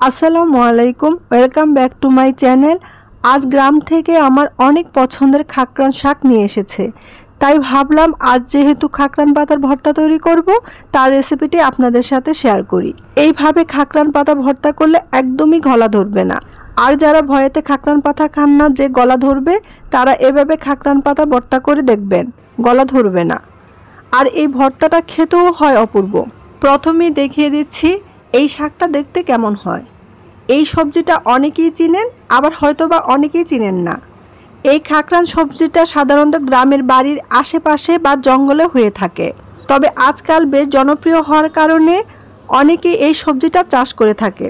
আসসালামু আলাইকুম, welcome back to my channel. আজ গ্রাম থেকে আমার অনেক পছন্দের খাকরান শাক নিয়ে এসেছে, তাই ভাবলাম আজ যেহেতু খাকরান পাতার ভর্তা তৈরি করব, তার রেসিপিটি আপনাদের সাথে শেয়ার করি। এইভাবে খাকরান পাতা ভর্তা করলে একদমই গলা ধরবে না। আর যারা ভয়েতে খাকরান পাতা খান না যে গলা ধরবে, তারা এভাবে খাকরান পাতা ভর্তা করে দেখবেন, গলা ধরবে না। আর এই ভর্তাটা খেতেও হয় অপূর্ব। প্রথমেই দেখিয়ে দিচ্ছি এই শাকটা দেখতে কেমন হয়। এই সবজিটা অনেকেই চিনেন, আবার হয়তোবা অনেকেই চিনেন না। এই খাকরান সবজিটা সাধারণত গ্রামের বাড়ির আশেপাশে বা জঙ্গলে হয়ে থাকে, তবে আজকাল বেশ জনপ্রিয় হওয়ার কারণে অনেকেই এই সবজিটা চাষ করে থাকে।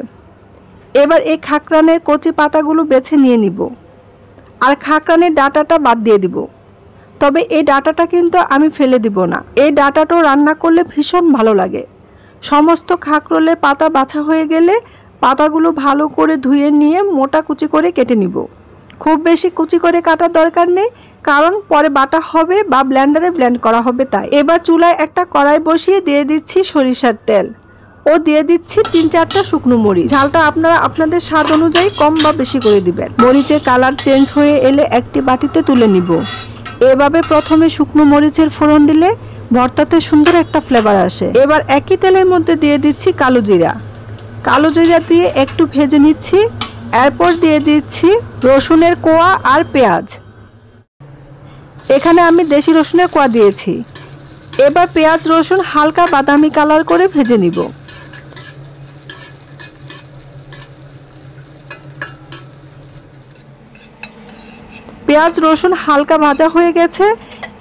এবার এই খাকরানের কচি পাতাগুলো বেছে নিয়ে নিব, আর খাকরানের ডাঁটাটা বাদ দিয়ে দিব। তবে এই ডাঁটাটা কিন্তু আমি ফেলে দিব না, এই ডাঁটাটাও রান্না করলে ভীষণ ভালো লাগে। সমস্ত খাকরলে পাতা বাছা হয়ে গেলে পাতাগুলো ভালো করে ধুয়ে নিয়ে মোটা কুচি করে কেটে নিব। খুব বেশি কুচি করে কাটার দরকার নেই, কারণ পরে বাটা হবে বা ব্লেন্ডারে ব্লেন্ড করা হবে তাই। এবার চুলায় একটা কড়াই বসিয়ে দিয়ে দিচ্ছি সরিষার তেল ও দিয়ে দিচ্ছি 3-4টা শুকনো মরিচ। ঝালটা আপনারা আপনাদের স্বাদ অনুযায়ী কম বা বেশি করে দিবেন। মরিচের কালার চেঞ্জ হয়ে এলে একটি বাটিতে তুলে নিব। এভাবে প্রথমে শুকনো মরিচের ফোড়ন দিলে ভর্তাতে সুন্দর একটা ফ্লেভার আসে। এবার একই তেলের মধ্যে দিয়ে দিচ্ছি কালো জিরা দিয়ে একটু ভেজে নিচ্ছি। এরপর দিয়ে দিচ্ছি রসুনের কোয়া আর পেঁয়াজ। এখানে আমি দেশি রসুনের কোয়া দিয়েছি। এবার পেঁয়াজ রসুন হালকা বাদামি কালার করে ভেজে নিব। পেঁয়াজ রসুন হালকা ভাজা হয়ে গেছে।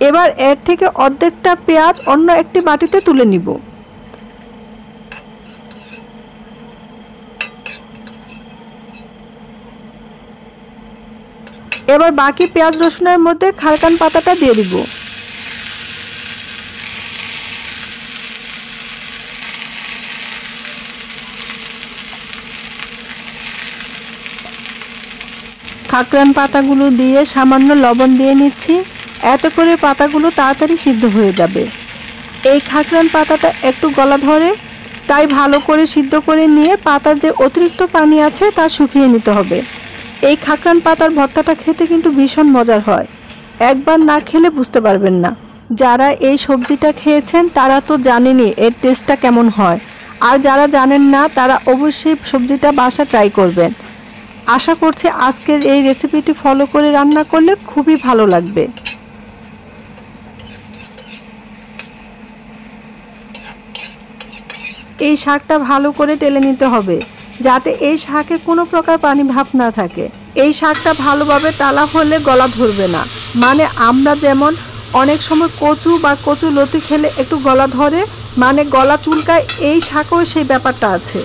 এবার এর থেকে অর্ধেকটা পেঁয়াজ অন্য একটি বাটিতে তুলে নিব। এবার বাকি পেঁয়াজ রসুনের মধ্যে খাকরান পাতাটা দিয়ে দিব। খাকরান পাতাগুলো দিয়ে সামান্য লবণ দিয়ে নিচ্ছি, এতে করে পাতাগুলো তাড়াতাড়ি সিদ্ধ হয়ে যাবে। এই খাকরান পাতাটা একটু গলা ধরে, তাই ভালো করে সিদ্ধ করে নিয়ে পাতার যে অতিরিক্ত পানি আছে তা শুকিয়ে নিতে হবে। এই খাকরান পাতার ভর্তাটা খেতে কিন্তু ভীষণ মজার হয়, একবার না খেলে বুঝতে পারবেন না। যারা এই সবজিটা খেয়েছেন তারা তো জানেনই এর টেস্টটা কেমন হয়, আর যারা জানেন না তারা অবশ্যই সবজিটা বাসা ট্রাই করবেন। আশা করছি আজকের এই রেসিপিটি ফলো করে রান্না করলে খুবই ভালো লাগবে। এই শাকটা ভালো করে টেলে নিতে হবে, যাতে এই শাকে কোনো প্রকার পানি ভাব না থাকে। এই শাকটা ভালোভাবে টালা হলে গলা ধরবে না। মানে আমরা যেমন অনেক সময় কচু বা কচু লতি খেলে একটু গলা ধরে, মানে গলা চুলকায়, এই শাকও সেই ব্যাপারটা আছে।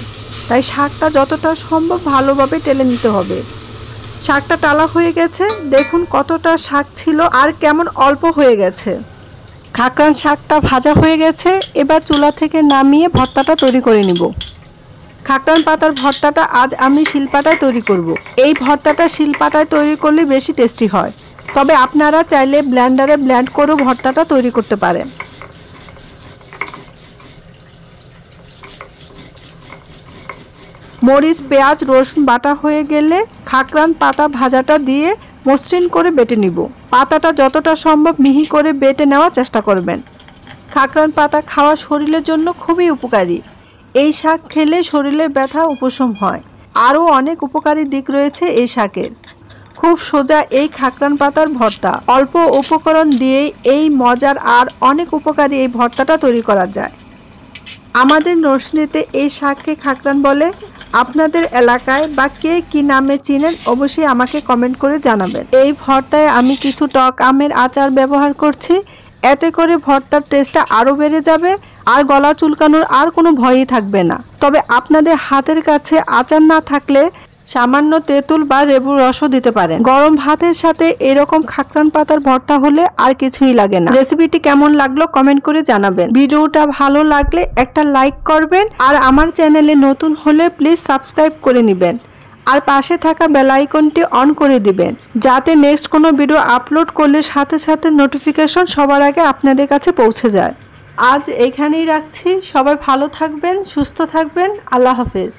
তাই শাকটা যতটা সম্ভব ভালোভাবে টেলে নিতে হবে। শাকটা টালা হয়ে গেছে, দেখুন কতটা শাক ছিল আর কেমন অল্প হয়ে গেছে। খাকরান শাকটা ভাজা হয়ে গেছে। এবার চুলা থেকে নামিয়ে ভর্তাটা তৈরি করে নিব। খাকরান পাতার ভর্তাটা আজ আমি শিলপাটায় তৈরি করব। এই ভর্তাটা শিলপাটায় তৈরি করলে বেশি টেস্টি হয়, তবে আপনারা চাইলে ব্লেন্ডারে ব্লেন্ড করেও ভর্তাটা তৈরি করতে পারেন। মরিচ পেঁয়াজ রসুন বাটা হয়ে গেলে খাকরান পাতা ভাজাটা দিয়ে মসৃণ করে বেটে নিব। পাতাটা যতটা সম্ভব মিহি করে বেটে নেওয়ার চেষ্টা করবেন। খাকরান পাতা খাওয়া শরীরের জন্য খুবই উপকারী। এই শাক খেলে শরীরের ব্যথা উপশম হয়। আরও অনেক উপকারী দিক রয়েছে এই শাকের। খুব সোজা এই খাকরান পাতার ভর্তা, অল্প উপকরণ দিয়েই এই মজার আর অনেক উপকারী এই ভর্তাটা তৈরি করা যায়। আমাদের নরসিংদীতে এই শাককে খাকরান বলে। আপনাদের এলাকায় বা কে কি নামে চিনেন অবশ্যই আমাকে কমেন্ট করে জানাবেন। এই ভর্তায় আমি কিছু টক আমের আচার ব্যবহার করছি, এতে করে ভর্তার টেস্টটা আরও বেড়ে যাবে আর গলা চুলকানোর আর কোনো ভয়ই থাকবে না। তবে আপনাদের হাতের কাছে আচার না থাকলে সামান্য তেঁতুল বা লেবুর রসও দিতে পারেন। গরম ভাতের সাথে এরকম খাকরান পাতার ভর্তা হলে আর কিছুই লাগে না। রেসিপিটি কেমন লাগলো কমেন্ট করে জানাবেন। ভিডিওটা ভালো লাগলে একটা লাইক করবেন, আর আমার চ্যানেলে নতুন হলে প্লিজ সাবস্ক্রাইব করে নেবেন, আর পাশে থাকা বেল আইকনটি অন করে দিবেন, যাতে নেক্সট কোনো ভিডিও আপলোড করলে সাথে সাথে নোটিফিকেশন সবার আগে আপনাদের কাছে পৌঁছে যায়। আজ এখানেই রাখছি। সবাই ভালো থাকবেন, সুস্থ থাকবেন। আল্লাহ হাফেজ।